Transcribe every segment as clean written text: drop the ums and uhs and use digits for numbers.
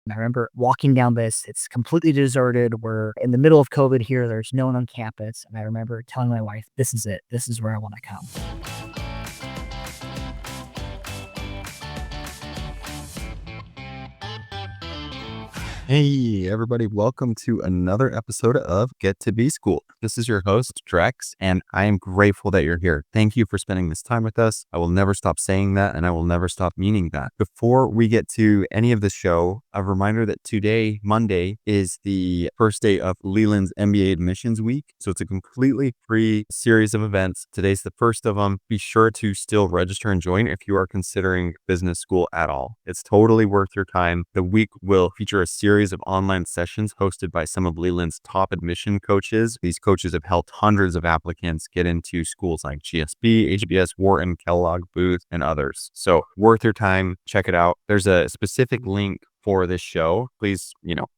And I remember walking down this, it's completely deserted. We're in the middle of COVID here. There's no one on campus. And I remember telling my wife, this is it. This is where I want to come. Hey, everybody, welcome to another episode of Get to Be School. This is your host, Drex, and I am grateful that you're here. Thank you for spending this time with us. I will never stop saying that, and I will never stop meaning that. Before we get to any of the show, a reminder that today, Monday, is the first day of Leland's MBA Admissions Week. So it's a completely free series of events. Today's the first of them. Be sure to still register and join if you are considering business school at all. It's totally worth your time. The week will feature a series of online sessions hosted by some of Leland's top admission coaches. These coaches have helped hundreds of applicants get into schools like GSB, HBS, Wharton, Kellogg, Booth, and others. So worth your time. Check it out. There's a specific link for this show. Please,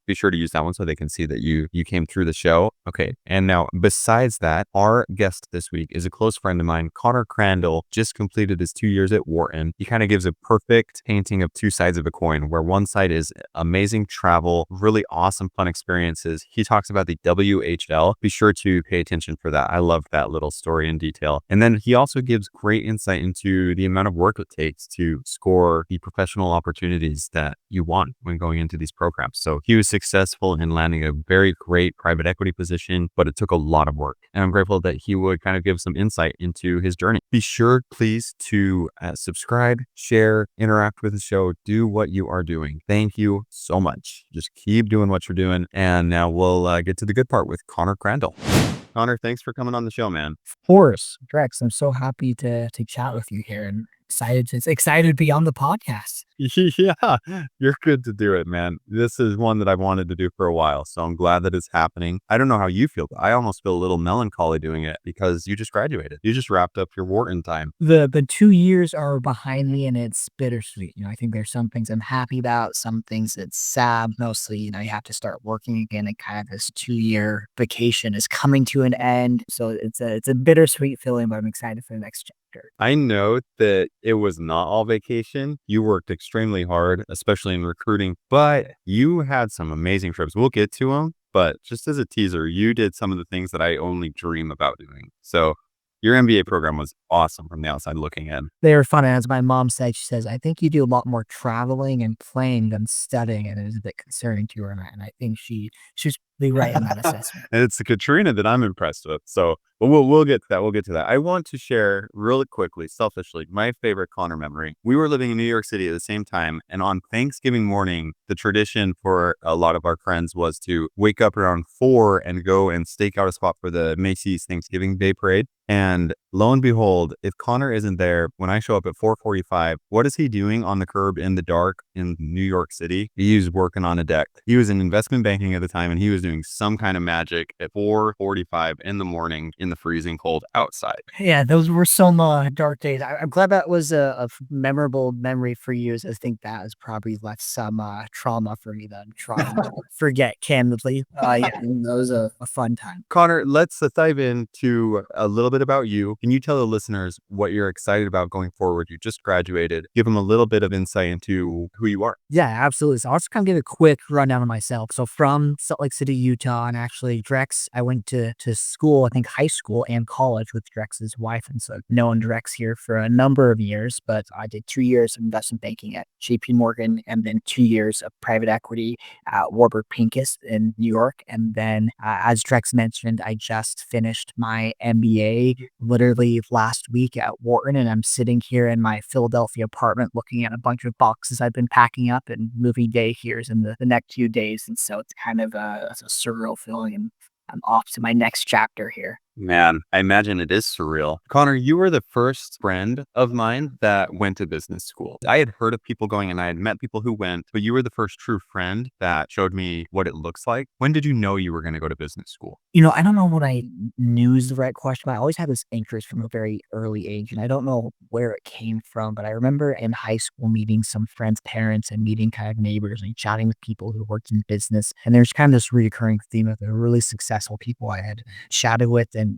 be sure to use that one so they can see that you came through the show. Okay. And now besides that, our guest this week is a close friend of mine, Crandall, just completed his 2 years at Wharton. He kind of gives a perfect painting of two sides of a coin, where one side is amazing travel, really awesome, fun experiences. He talks about the WHL. Be sure to pay attention for that. I love that little story in detail. And then he also gives great insight into the amount of work it takes to score the professional opportunities that you want when going into these programs. So he was successful in landing a very great private equity position, but it took a lot of work. And I'm grateful that he would kind of give some insight into his journey. Be sure, please, to subscribe, share, interact with the show, do what you are doing. Thank you so much. Just keep doing what you're doing. And now we'll get to the good part with Crandall. Connor, thanks for coming on the show, man. Of course, Drex, I'm so happy to chat with you here and excited to be on the podcast. Yeah, you're good to do it, man. This is one that I've wanted to do for a while, so I'm glad that it's happening. I don't know how you feel, but I almost feel a little melancholy doing it because you just graduated. You just wrapped up your Wharton time. The 2 years are behind me and it's bittersweet. I think there's some things I'm happy about, some things it's sad. Mostly, you have to start working again, and kind of this 2-year vacation is coming to an end. So it's a bittersweet feeling, but I'm excited for the next chapter. I know that it was not all vacation. You worked extremely hard, especially in recruiting, but you had some amazing trips. We'll get to them, but just as a teaser, you did some of the things that I only dream about doing. So your MBA program was awesome from the outside looking in. They were fun. As my mom said, she says, I think you do a lot more traveling and playing than studying. And it was a bit concerning to her. And I think she's really right in that assessment. And it's the Katrina that I'm impressed with. So we'll get to that. We'll get to that. I want to share really quickly, selfishly, my favorite Connor memory. We were living in New York City at the same time. And on Thanksgiving morning, the tradition for a lot of our friends was to wake up around 4 and go and stake out a spot for the Macy's Thanksgiving Day Parade. And lo and behold, if Connor isn't there when I show up at 4:45, what is he doing on the curb in the dark in New York City? He was working on a deck. He was in investment banking at the time, and he was doing some kind of magic at 4:45 in the morning in the freezing cold outside. Yeah, those were some dark days. I'm glad that was a memorable memory for you. As I think that has probably left some trauma for me that I'm trying to forget, candidly. Yeah, that was a fun time. Connor, let's dive into a little bit about you. Can you tell the listeners what you're excited about going forward? You just graduated. Give them a little bit of insight into who you are. Yeah, absolutely. So I'll just kind of give a quick rundown of myself. So from Salt Lake City, Utah, and actually Drex, I went to school, I think high school and college with Drex's wife. And so I've known Drex here for a number of years, but I did 2 years of investment banking at JP Morgan and then 2 years of private equity at Warburg Pincus in New York. And then as Drex mentioned, I just finished my MBA literally last week at Wharton, and I'm sitting here in my Philadelphia apartment looking at a bunch of boxes I've been packing up, and moving day here is in the next few days. And so it's kind of a surreal feeling, and I'm off to my next chapter here. Man, I imagine it is surreal. Connor, you were the first friend of mine that went to business school. I had heard of people going and I had met people who went, but you were the first true friend that showed me what it looks like. When did you know you were going to go to business school? I don't know what I knew is the right question, but I always had this interest from a very early age, and I don't know where it came from, but I remember in high school meeting some friends' parents and meeting kind of neighbors and chatting with people who worked in business. And there's kind of this recurring theme of the really successful people I had chatted with and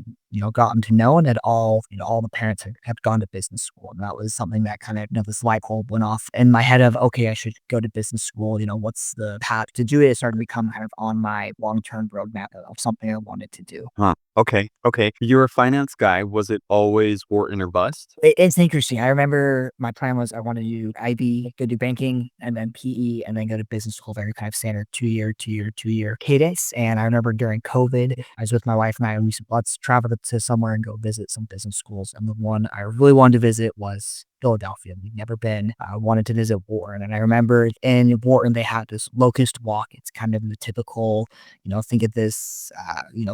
gotten to know, and it all, all the parents had gone to business school. And that was something that kind of, this light bulb went off in my head of, okay, I should go to business school. What's the path to do it? It started to become kind of on my long-term roadmap of something I wanted to do. Huh. Okay. Okay. You're a finance guy. Was it always Wharton or bust? It's interesting. I remember my plan was I wanted to do IB, go do banking, and then PE, and then go to business school, very kind of standard 2 year cadence. And I remember during COVID, I was with my wife and we said, let's travel to somewhere and go visit some business schools. And the one I really wanted to visit was Philadelphia. We'd never been. I wanted to visit Wharton. And I remember in Wharton, they had this locust walk. It's kind of the typical, think of this,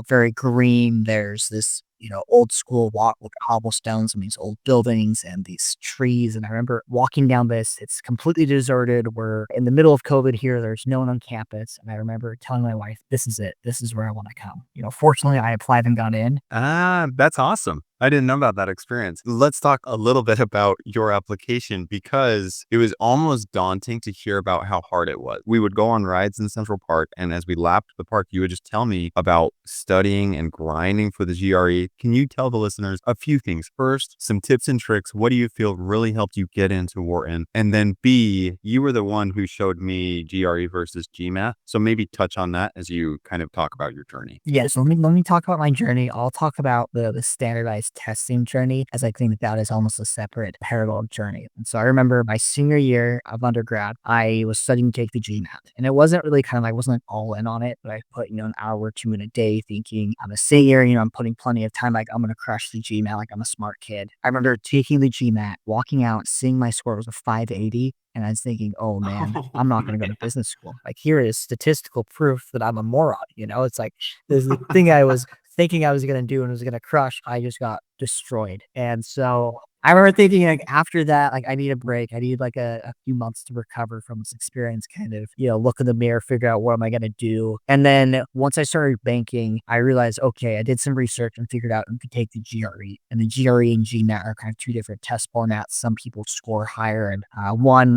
very green. There's this, old school walk with cobblestones and these old buildings and these trees. And I remember walking down this, it's completely deserted. We're in the middle of COVID here. There's no one on campus. And I remember telling my wife, this is it. This is where I want to come. Fortunately, I applied and got in. Ah, that's awesome. I didn't know about that experience. Let's talk a little bit about your application because it was almost daunting to hear about how hard it was. We would go on rides in Central Park, and as we lapped the park, you would just tell me about studying and grinding for the GRE. Can you tell the listeners a few things? First, some tips and tricks. What do you feel really helped you get into Wharton? And then B, you were the one who showed me GRE versus GMAT. So maybe touch on that as you kind of talk about your journey. Yeah, so let me talk about my journey. I'll talk about the standardized testing journey, as I think that is almost a separate parallel journey. And so I remember my senior year of undergrad, I was studying to take the GMAT, and it wasn't really I wasn't all in on it, but I put an hour or two in a day, thinking I'm a senior. I'm putting plenty of time. Like I'm gonna crush the GMAT. Like I'm a smart kid. I remember taking the GMAT, walking out, seeing my score was a 580. And I was thinking, oh man, I'm not going to go to business school. Like here is statistical proof that I'm a moron. It's like there's the thing I was thinking I was going to do and was going to crush. I just got destroyed. And so I remember thinking like after that, like I need a break. I need like a few months to recover from this experience, kind of, look in the mirror, figure out what am I going to do. And then once I started banking, I realized, okay, I did some research and figured out I could take the GRE, and the GRE and GMAT are kind of two different test formats. Some people score higher and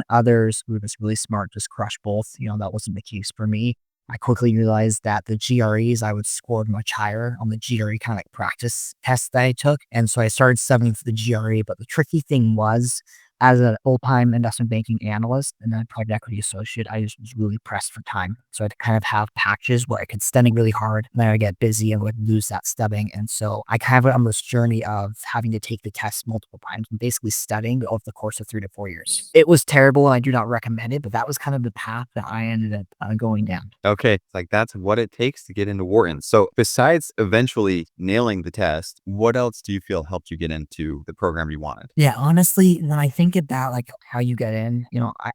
others who are just really smart just crush both. That wasn't the case for me. I quickly realized that the GREs, I would score much higher on the GRE kind of like practice test that I took. And so I started studying for the GRE. But the tricky thing was, as a full-time investment banking analyst and then private equity associate, I just was really pressed for time. So I had to kind of have patches where I could study really hard, and then I would get busy and would lose that studying. And so I kind of went on this journey of having to take the test multiple times and basically studying over the course of 3 to 4 years. It was terrible, and I do not recommend it, but that was kind of the path that I ended up going down. Okay. It's like that's what it takes to get into Wharton. So besides eventually nailing the test, what else do you feel helped you get into the program you wanted? Yeah, honestly, when I think about like how you get in,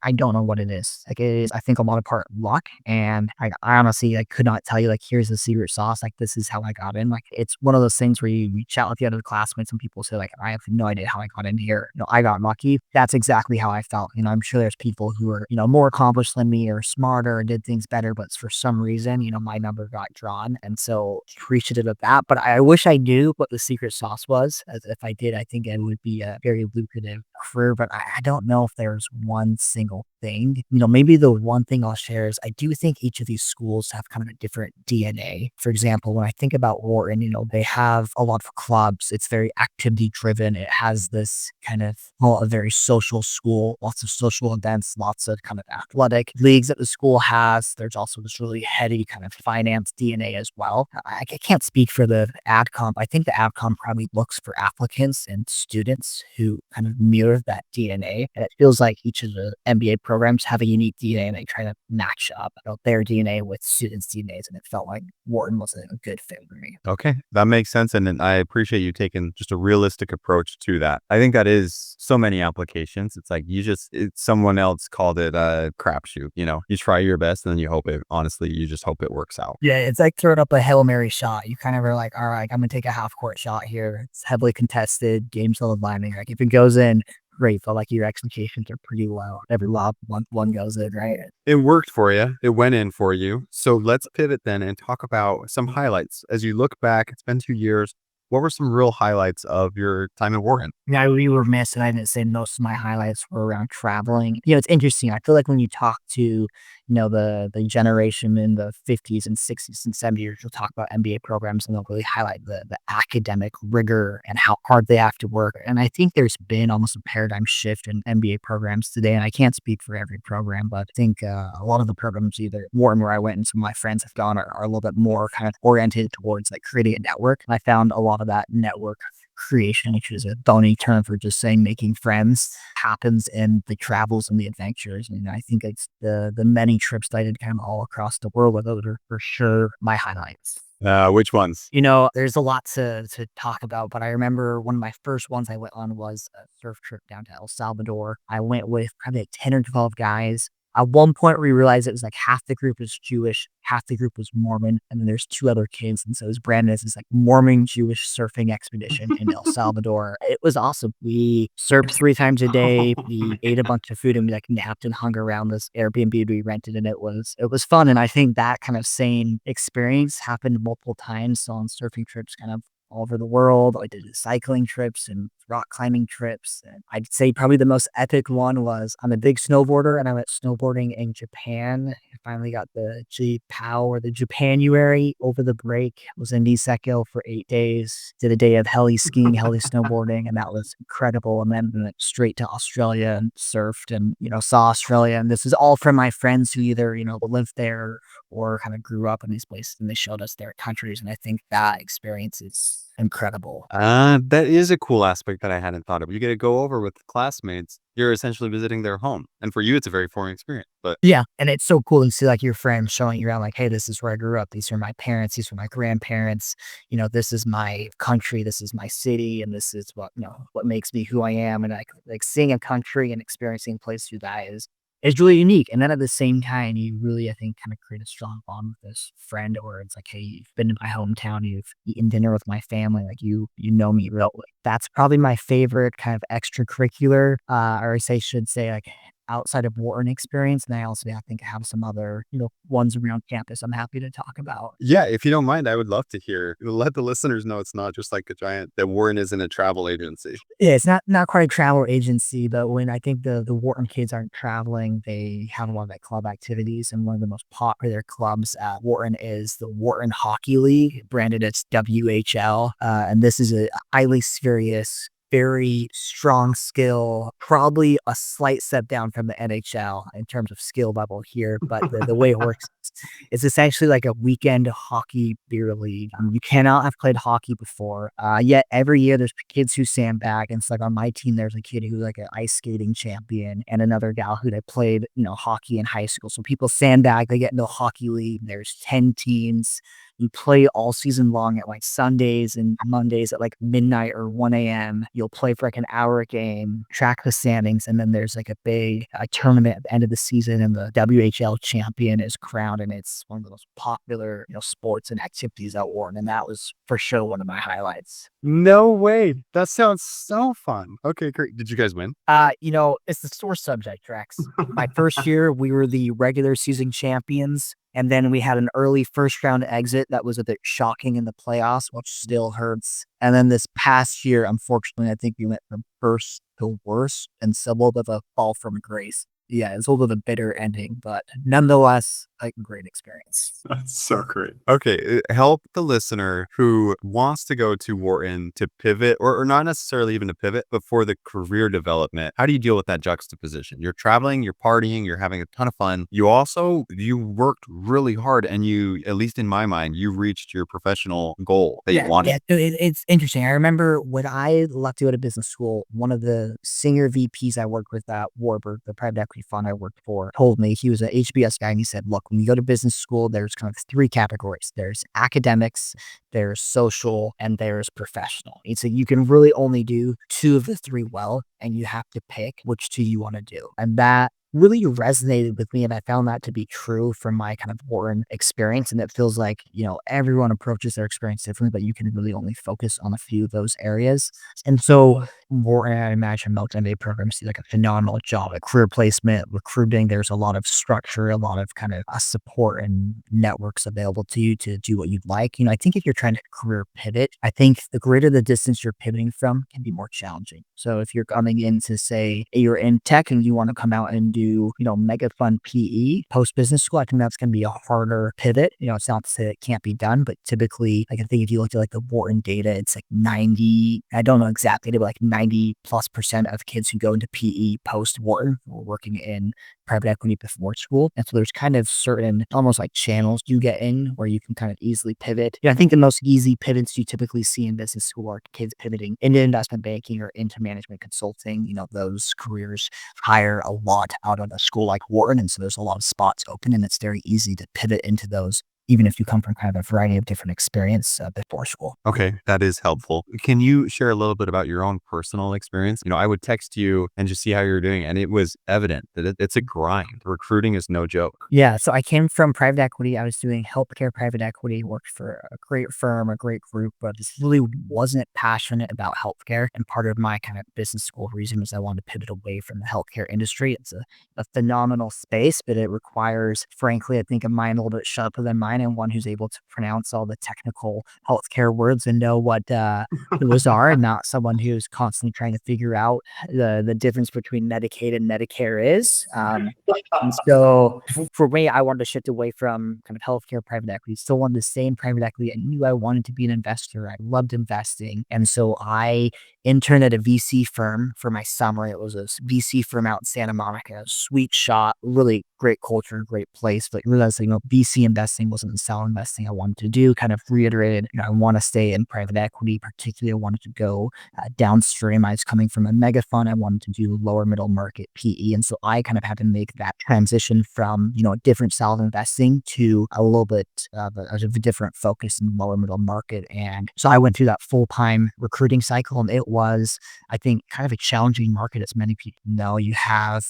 I don't know what it is. Like it is, I think a lot of part luck. And I honestly, I could not tell you like, here's the secret sauce. Like this is how I got in. Like it's one of those things where you chat with the other classmates and people say like, I have no idea how I got in here. I got lucky. That's exactly how I felt. I'm sure there's people who are, more accomplished than me or smarter or did things better, but for some reason, my number got drawn. And so appreciative of that. But I wish I knew what the secret sauce was. As if I did, I think it would be a very lucrative career, but I don't know if there's one single thing. Maybe the one thing I'll share is I do think each of these schools have kind of a different DNA. For example, when I think about Wharton, they have a lot of clubs. It's very activity driven. It has this kind of, well, a very social school, lots of social events, lots of kind of athletic leagues that the school has. There's also this really heady kind of finance DNA as well. I can't speak for the AdComp. I think the AdComp probably looks for applicants and students who kind of mirror that DNA. And it feels like each of the MBA programs have a unique DNA and they try to match up their DNA with students' DNAs. And it felt like Wharton was a good fit for me. Okay, that makes sense. And then I appreciate you taking just a realistic approach to that. I think that is so many applications. It's like someone else called it a crapshoot. You try your best and then you just hope it works out. Yeah, it's like throwing up a Hail Mary shot. You kind of are like, all right, I'm going to take a half court shot here. It's heavily contested, game's still lining. Like if it goes in, great, but like your expectations are pretty low. Every lob, one goes in, right? It worked for you. It went in for you. So let's pivot then and talk about some highlights. As you look back, it's been 2 years. What were some real highlights of your time in Wharton? Yeah, I would be remiss, and I didn't say most of my highlights were around traveling. It's interesting. I feel like when you talk to, the generation in the 50s and 60s and 70s, you'll talk about MBA programs and they'll really highlight the academic rigor and how hard they have to work. And I think there's been almost a paradigm shift in MBA programs today. And I can't speak for every program, but I think a lot of the programs, either Wharton, where I went, and some of my friends have gone, are a little bit more kind of oriented towards like creating a network. I found a lot of that network creation, which is a bony term for just saying making friends, happens in the travels and the adventures. And I think it's the many trips that I did kind of all across the world, with those are for sure my highlights. Which ones? There's a lot to talk about, but I remember one of my first ones I went on was a surf trip down to El Salvador. I went with probably like 10 or 12 guys. At one point, we realized it was like half the group was Jewish, half the group was Mormon, and then there's two other kids. And so it was branded as this like Mormon Jewish surfing expedition in El Salvador. It was awesome. We surfed 3 times a day. We ate a bunch of food and we like napped and hung around this Airbnb we rented, and it was fun. And I think that kind of same experience happened multiple times on surfing trips, kind of all over the world. I did cycling trips and rock climbing trips. And I'd say probably the most epic one was, I'm a big snowboarder and I went snowboarding in Japan. I finally got the J-POW, or the Japanuary, over the break. Was in Niseko for 8 days. Did a day of heli skiing, heli snowboarding, and that was incredible. And then went straight to Australia and surfed and, saw Australia. And this is all from my friends who either, lived there or kind of grew up in these places, and they showed us their countries. And I think that experience is incredible. That is a cool aspect that I hadn't thought of. You get to go over with classmates. You're essentially visiting their home. And for you, it's a very foreign experience. But Yeah, and it's so cool to see, like, your friends showing you around, like, "Hey, this is where I grew up. These are my parents. These are my grandparents. This is my country. This is my city, and this is what makes me who I am." And, like seeing a country and experiencing a place through that is really unique. And then at the same time, you really, I think, kind of create a strong bond with this friend, where it's like, "Hey, you've been to my hometown. You've eaten dinner with my family. Like, you know me real." That's probably my favorite kind of extracurricular, or I should say, like, outside of Wharton experience. And I also, I think, have some other, ones around campus I'm happy to talk about. yeah, if you don't mind, I would love to hear. Let the listeners know it's not just like a giant, that Warren isn't a travel agency. Yeah, it's not quite a travel agency, but when I think the Wharton kids aren't traveling, they have a lot of like club activities, and one of the most popular clubs at Wharton is the Wharton Hockey League, branded as WHL. And this is a highly serious, very strong skill, probably a slight step down from the NHL in terms of skill level here. But the way it works is essentially like a weekend hockey beer league. You cannot have played hockey before. Yet every year there's kids who sandbag. And it's like, on my team, there's a kid who's like an ice skating champion, and another gal who played, hockey in high school. So people sandbag, they get into a hockey league. There's 10 teams. You play all season long at like Sundays and Mondays at like midnight or 1 a.m. You'll play for like an hour game, track the standings, and then there's like a big tournament at the end of the season, and the WHL champion is crowned. And it's one of the most popular, sports and activities at Wharton. And that was for sure one of my highlights. No way. That sounds so fun. Okay, great. Did you guys win? It's the sore subject, Rex. My first year, we were the regular season champions. And then we had an early first round exit that was a bit shocking in the playoffs, which still hurts. And then this past year, unfortunately, I think we went from first to worst, and so a little bit of a fall from grace. Yeah, it's a little bit of a bitter ending, but nonetheless, like, a great experience. That's so great. Okay, help the listener who wants to go to Wharton to pivot, or not necessarily even to pivot, but for the career development. How do you deal with that juxtaposition? You're traveling, you're partying, you're having a ton of fun. You worked really hard, and you, at least in my mind, you reached your professional goal that you wanted. Yeah, it's interesting. I remember when I left to go to business school, one of the senior VPs I worked with at Warburg, the private equity fund I worked for, told me, he was an HBS guy, and he said, "Look, when you go to business school, there's kind of 3 categories. There's academics, there's social, and there's professional." He said, "You can really only do 2 of the 3 well, and you have to pick which 2 you want to do." And that really resonated with me. And I found that to be true from my kind of Wharton experience. And it feels like, everyone approaches their experience differently, but you can really only focus on a few of those areas. And so Wharton, I imagine most MBA programs do like a phenomenal job at career placement, recruiting. There's a lot of structure, a lot of kind of support and networks available to you to do what you'd like. I think if you're trying to career pivot, I think the greater the distance you're pivoting from can be more challenging. So if you're coming in to say you're in tech and you want to come out and do, megafund PE post business school, I think that's going to be a harder pivot. It's not to say it can't be done, but typically, like I think if you look at like the Wharton data, it's like 90, I don't know exactly, but like 90+% of kids who go into PE post Wharton were working in private equity before school. And so there's kind of certain almost like channels you get in where you can kind of easily pivot. I think the most easy pivots you typically see in business school are kids pivoting into investment banking or into management consulting. Those careers hire a lot out of a school like Wharton. And so there's a lot of spots open and it's very easy to pivot into those, even if you come from kind of a variety of different experience before school. Okay, that is helpful. Can you share a little bit about your own personal experience? I would text you and just see how you're doing, and it was evident that it's a grind. Recruiting is no joke. Yeah, so I came from private equity. I was doing healthcare private equity, worked for a great firm, a great group, but just really wasn't passionate about healthcare. And part of my kind of business school reason was I wanted to pivot away from the healthcare industry. It's a phenomenal space, but it requires, frankly, I think a mind a little bit sharper than mine and one who's able to pronounce all the technical healthcare words and know what those are, and not someone who's constantly trying to figure out the difference between Medicaid and Medicare is. And so for me, I wanted to shift away from kind of healthcare private equity, still wanted to stay in private equity. I knew I wanted to be an investor. I loved investing. And so I interned at a VC firm for my summer. It was a VC firm out in Santa Monica, a sweet shot, really great culture, great place. But realized, VC investing wasn't the style investing I wanted to do. Kind of reiterated, I want to stay in private equity. Particularly, I wanted to go downstream. I was coming from a mega fund. I wanted to do lower middle market PE. And so I kind of had to make that transition from, a different style of investing to a little bit of a different focus in lower middle market. And so I went through that full-time recruiting cycle, and it was, I think, kind of a challenging market, as many people know. You have,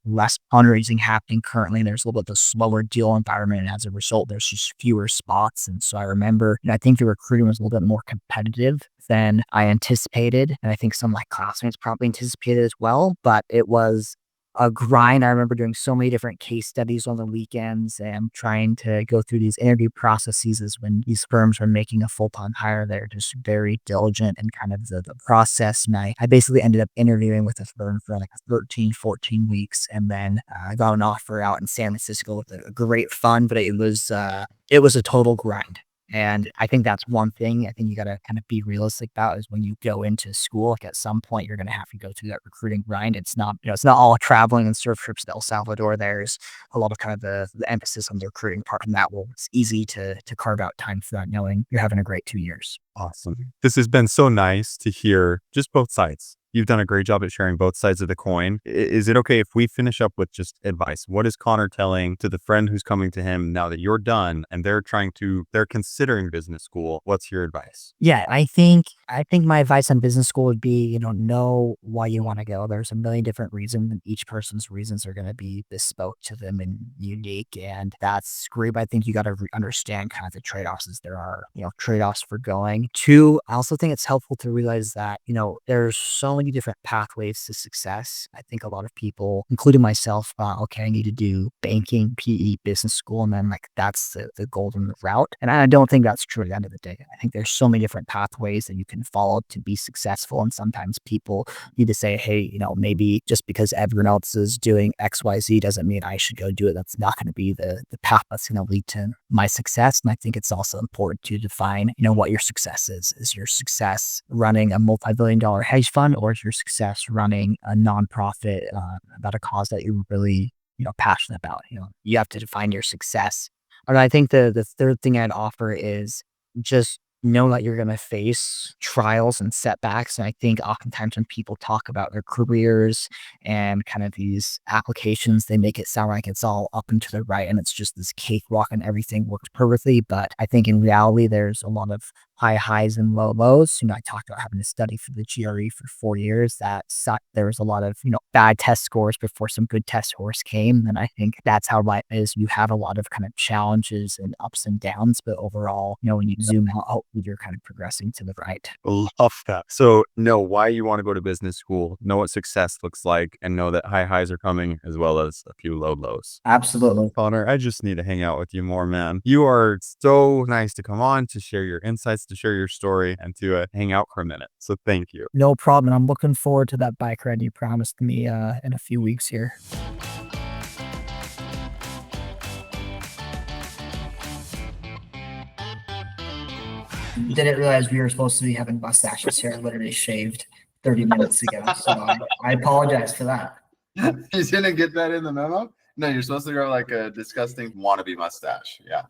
less fundraising happening currently. There's a little bit of a slower deal environment. And as a result, there's just fewer spots. And so I remember, I think the recruiting was a little bit more competitive than I anticipated. And I think some of my classmates probably anticipated as well, but it was a grind. I remember doing so many different case studies on the weekends and trying to go through these interview processes as when these firms are making a full-time hire. They're just very diligent in kind of the process. And I basically ended up interviewing with a firm for like 13, 14 weeks. And then I got an offer out in San Francisco with a great fund, but it was a total grind. And I think that's one thing I think you got to kind of be realistic about is when you go into school, like at some point you're going to have to go through that recruiting grind. It's not, it's not all traveling and surf trips to El Salvador. There's a lot of kind of the emphasis on the recruiting part, and that will, it's easy to carve out time for that, knowing you're having a great 2 years. Awesome. This has been so nice to hear just both sides. You've done a great job at sharing both sides of the coin. Is it okay if we finish up with just advice? What is Connor telling to the friend who's coming to him now that you're done and they're considering business school? What's your advice? Yeah, I think my advice on business school would be, know why you want to go. There's a million different reasons, and each person's reasons are going to be bespoke to them and unique. And that's great. But I think you got to understand kind of the trade-offs as there are, trade-offs for going. Two, I also think it's helpful to realize that, there's so many different pathways to success. I think a lot of people, including myself, okay, I need to do banking, PE, business school, and then like that's the golden route. And I don't think that's true at the end of the day. I think there's so many different pathways that you can follow to be successful. And sometimes people need to say, hey, maybe just because everyone else is doing XYZ doesn't mean I should go do it. That's not going to be the path that's going to lead to my success. And I think it's also important to define, what your success is. Is your success running a multi-billion-dollar hedge fund, or is your success running a nonprofit about a cause that you're really, passionate about? You have to define your success. And I think the third thing I'd offer is just know that you're going to face trials and setbacks. And I think oftentimes when people talk about their careers and kind of these applications, they make it sound like it's all up and to the right and it's just this cakewalk and everything works perfectly. But I think in reality, there's a lot of high highs and low lows. I talked about having to study for the GRE for 4 years. There was a lot of, bad test scores before some good test scores came. And I think that's how life is. You have a lot of kind of challenges and ups and downs, but overall, when you zoom out, hopefully you're kind of progressing to the right. Love that. So know why you want to go to business school, know what success looks like, and know that high highs are coming as well as a few low lows. Absolutely. Connor, I just need to hang out with you more, man. You are so nice to come on, to share your insights, to share your story, and to hang out for a minute. So thank you. No problem. I'm looking forward to that bike ride you promised me in a few weeks here. Didn't realize we were supposed to be having mustaches here. I literally shaved 30 minutes ago. So I apologize for that. You didn't get that in the memo? No, you're supposed to grow like a disgusting wannabe mustache. Yeah.